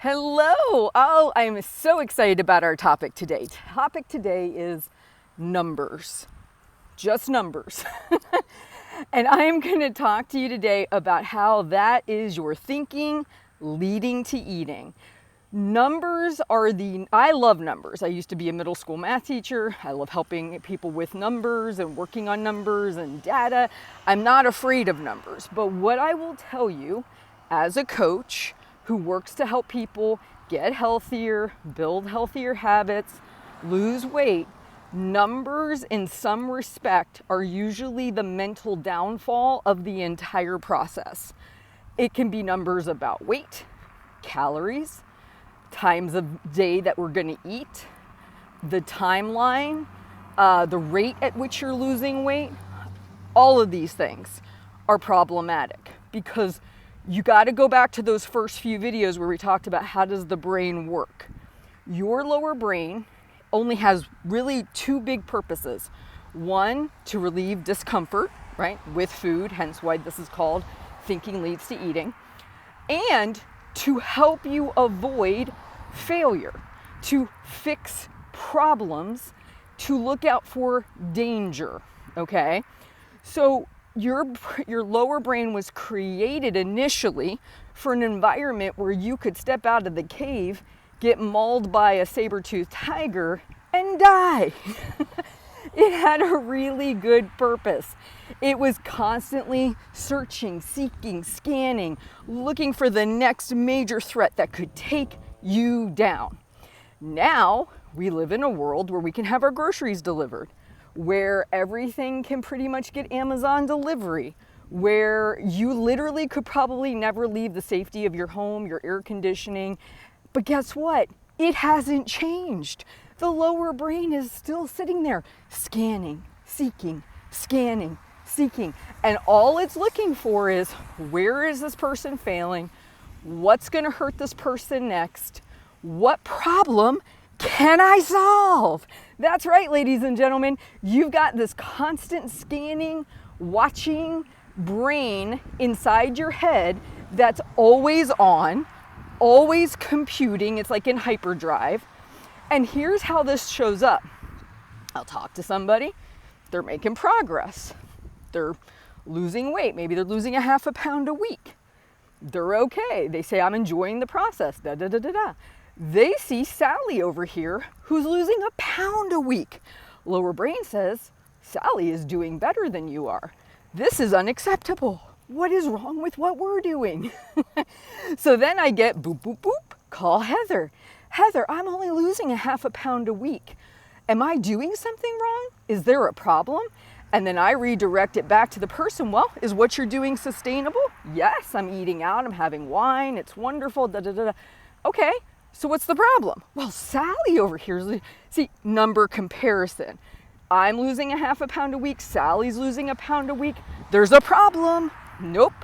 Hello! Oh, I'm so excited about our topic today. Topic today is numbers. Just numbers. And I am going to talk to you today about how that is your thinking leading to eating. I love numbers. I used to be a middle school math teacher. I love helping people with numbers and working on numbers and data. I'm not afraid of numbers, but what I will tell you as a coach who works to help people get healthier, build healthier habits, lose weight, numbers in some respect are usually the mental downfall of the entire process. It can be numbers about weight, calories, times of day that we're going to eat, the timeline, the rate at which you're losing weight. All of these things are problematic because you got to go back to those first few videos where we talked about how does the brain work. Your lower brain only has really two big purposes. One, to relieve discomfort, right, with food, hence why this is called thinking leads to eating, and to help you avoid failure, to fix problems, to look out for danger, okay? So your lower brain was created initially for an environment where you could step out of the cave, get mauled by a saber-toothed tiger, and die. It had a really good purpose. It was constantly searching, seeking, scanning, looking for the next major threat that could take you down. Now, we live in a world where we can have our groceries delivered, where everything can pretty much get Amazon delivery, where you literally could probably never leave the safety of your home, your air conditioning. But guess what? It hasn't changed. The lower brain is still sitting there scanning, seeking, scanning, seeking. And all it's looking for is, where is this person failing? What's going to hurt this person next? What problem can I solve? That's right, ladies and gentlemen. You've got this constant scanning, watching brain inside your head that's always on, always computing. It's like in hyperdrive. And here's how this shows up. I'll talk to somebody. They're making progress. They're losing weight. Maybe they're losing a half a pound a week. They're okay. They say, I'm enjoying the process. Da, da, da, da, da. They see Sally over here who's losing a pound a week. Lower brain says, Sally is doing better than you are. This is unacceptable. What is wrong with what we're doing? So then I get boop, boop, boop, call Heather. Heather, I'm only losing a half a pound a week. Am I doing something wrong? Is there a problem? And then I redirect it back to the person. Well, is what you're doing sustainable? Yes, I'm eating out. I'm having wine. It's wonderful. Da, da, da, da. Okay, so what's the problem? Well, Sally over here, see, number comparison. I'm losing a half a pound a week. Sally's losing a pound a week. There's a problem. Nope.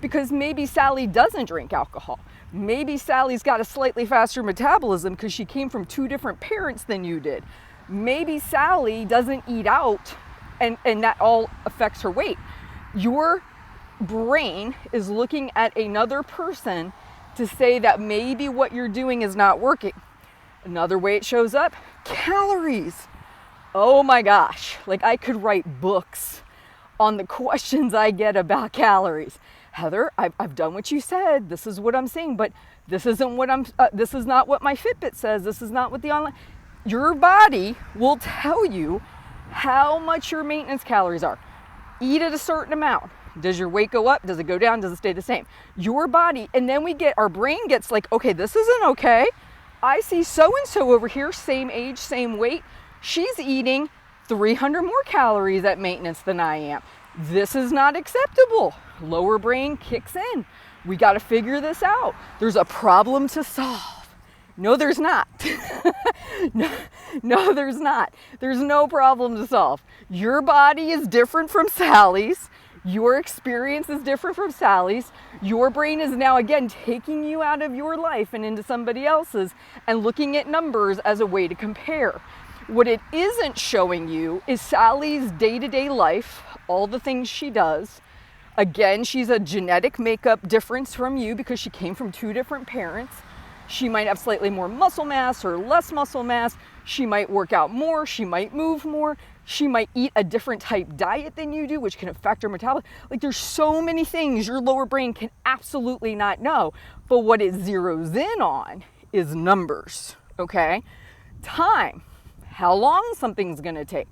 Because maybe Sally doesn't drink alcohol. Maybe Sally's got a slightly faster metabolism because she came from two different parents than you did. Maybe Sally doesn't eat out and that all affects her weight. Your brain is looking at another person to say that maybe what you're doing is not working. Another way it shows up, calories. Oh my gosh, like I could write books on the questions I get about calories. Heather, I've done what you said. This is what I'm saying, but this isn't what this is not what my Fitbit says. This is not what the online. Your body will tell you how much your maintenance calories are. Eat at a certain amount. Does your weight go up? Does it go down? Does it stay the same? Your body, and then our brain gets like, okay, this isn't okay. I see so-and-so over here, same age, same weight. She's eating 300 more calories at maintenance than I am. This is not acceptable. Lower brain kicks in. We got to figure this out. There's a problem to solve. No, there's not. No, there's not. There's no problem to solve. Your body is different from Sally's. Your experience is different from Sally's. Your brain is now, again, taking you out of your life and into somebody else's and looking at numbers as a way to compare. What it isn't showing you is Sally's day-to-day life, all the things she does. Again, she's a genetic makeup difference from you because she came from two different parents. She might have slightly more muscle mass or less muscle mass. She might work out more. She might move more. She might eat a different type diet than you do, which can affect her metabolism. Like, there's so many things your lower brain can absolutely not know. But what it zeroes in on is numbers, okay? Time, how long something's gonna take.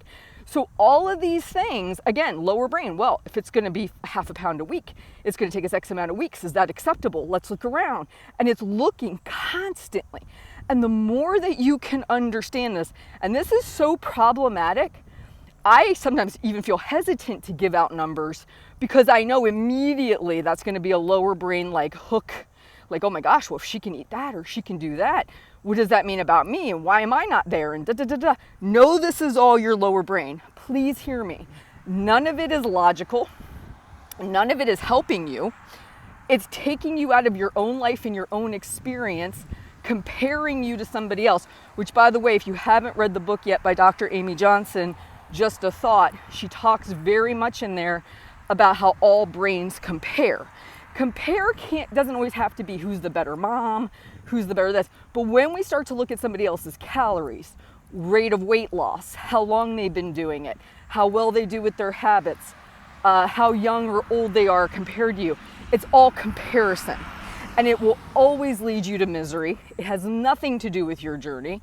So all of these things, again, lower brain, well, if it's gonna be half a pound a week, it's gonna take us X amount of weeks. Is that acceptable? Let's look around. And it's looking constantly. And the more that you can understand this, and this is so problematic, I sometimes even feel hesitant to give out numbers because I know immediately that's gonna be a lower brain like hook, like, oh my gosh, well, if she can eat that or she can do that, what does that mean about me? And why am I not there? And da da da da. No, this is all your lower brain. Please hear me. None of it is logical. None of it is helping you. It's taking you out of your own life and your own experience, comparing you to somebody else, which, by the way, if you haven't read the book yet by Dr. Amy Johnson, Just a Thought, she talks very much in there about how all brains compare. Compare doesn't always have to be who's the better mom, who's the better this. But when we start to look at somebody else's calories, rate of weight loss, how long they've been doing it, how well they do with their habits, how young or old they are compared to you, it's all comparison. And it will always lead you to misery. It has nothing to do with your journey.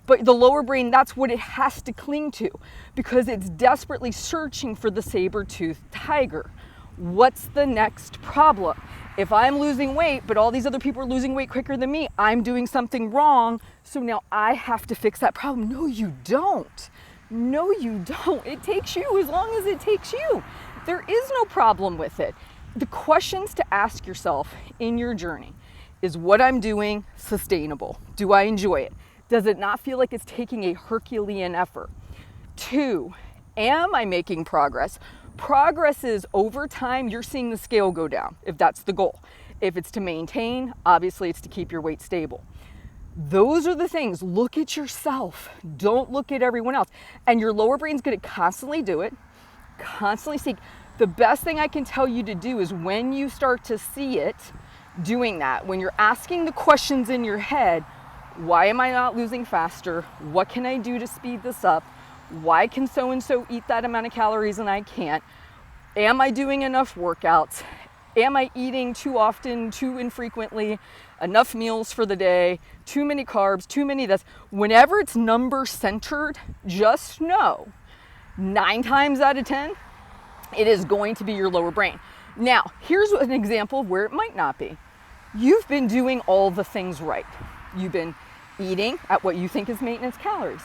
But the lower brain, that's what it has to cling to because it's desperately searching for the saber-toothed tiger. What's the next problem? If I'm losing weight, but all these other people are losing weight quicker than me, I'm doing something wrong. So now I have to fix that problem. No, you don't. No, you don't. It takes you as long as it takes you. There is no problem with it. The questions to ask yourself in your journey is, what I'm doing sustainable? Do I enjoy it? Does it not feel like it's taking a Herculean effort? 2, am I making progress? Progress is over time, you're seeing the scale go down, if that's the goal. If it's to maintain, obviously it's to keep your weight stable. Those are the things. Look at yourself. Don't look at everyone else. And your lower brain's going to constantly do it, constantly seek. The best thing I can tell you to do is when you start to see it doing that, when you're asking the questions in your head, why am I not losing faster? What can I do to speed this up? Why can so-and-so eat that amount of calories and I can't? Am I doing enough workouts? Am I eating too often, too infrequently, enough meals for the day, too many carbs, too many this? Whenever it's number centered, just know 9 times out of 10, it is going to be your lower brain. Now, here's an example of where it might not be. You've been doing all the things right. You've been eating at what you think is maintenance calories.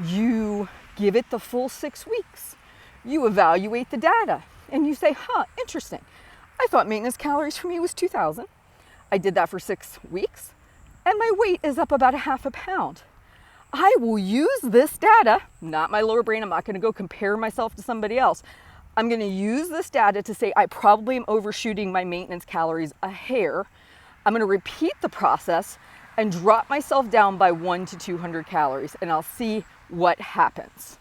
You give it the full 6 weeks. You evaluate the data and you say, interesting. I thought maintenance calories for me was 2,000. I did that for 6 weeks and my weight is up about a half a pound. I will use this data, not my lower brain. I'm not going to go compare myself to somebody else. I'm going to use this data to say I probably am overshooting my maintenance calories a hair. I'm going to repeat the process and drop myself down by 100 to 200 calories and I'll see what happens.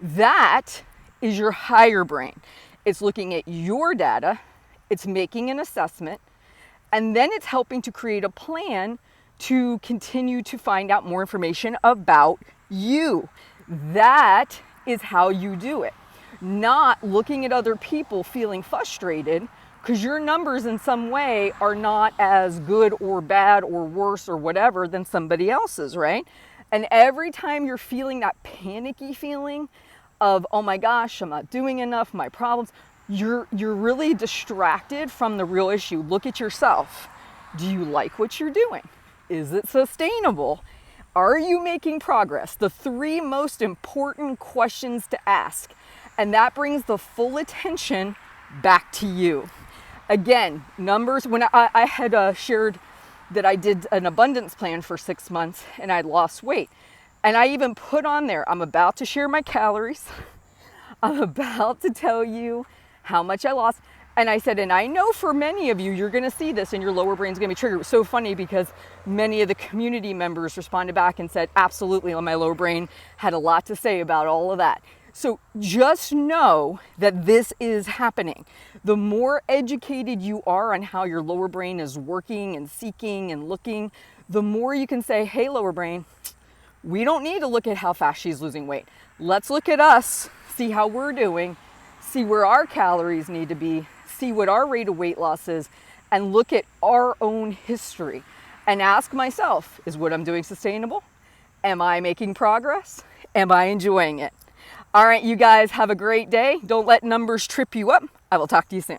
That is your higher brain. It's looking at your data, it's making an assessment, and then it's helping to create a plan to continue to find out more information about you. That is how you do it. Not looking at other people feeling frustrated because your numbers in some way are not as good or bad or worse or whatever than somebody else's, right? And every time you're feeling that panicky feeling of, oh my gosh, I'm not doing enough, my problems, you're really distracted from the real issue. Look at yourself. Do you like what you're doing? Is it sustainable? Are you making progress? The 3 most important questions to ask. And that brings the full attention back to you. Again, numbers, when I had shared that I did an abundance plan for 6 months and I'd lost weight. And I even put on there, I'm about to share my calories. I'm about to tell you how much I lost. And I said, and I know for many of you, you're going to see this and your lower brain's going to be triggered. It was so funny because many of the community members responded back and said, absolutely, my lower brain had a lot to say about all of that. So just know that this is happening. The more educated you are on how your lower brain is working and seeking and looking, the more you can say, hey, lower brain, we don't need to look at how fast she's losing weight. Let's look at us, see how we're doing, see where our calories need to be, see what our rate of weight loss is, and look at our own history and ask myself, is what I'm doing sustainable? Am I making progress? Am I enjoying it? All right, you guys have a great day. Don't let numbers trip you up. I will talk to you soon.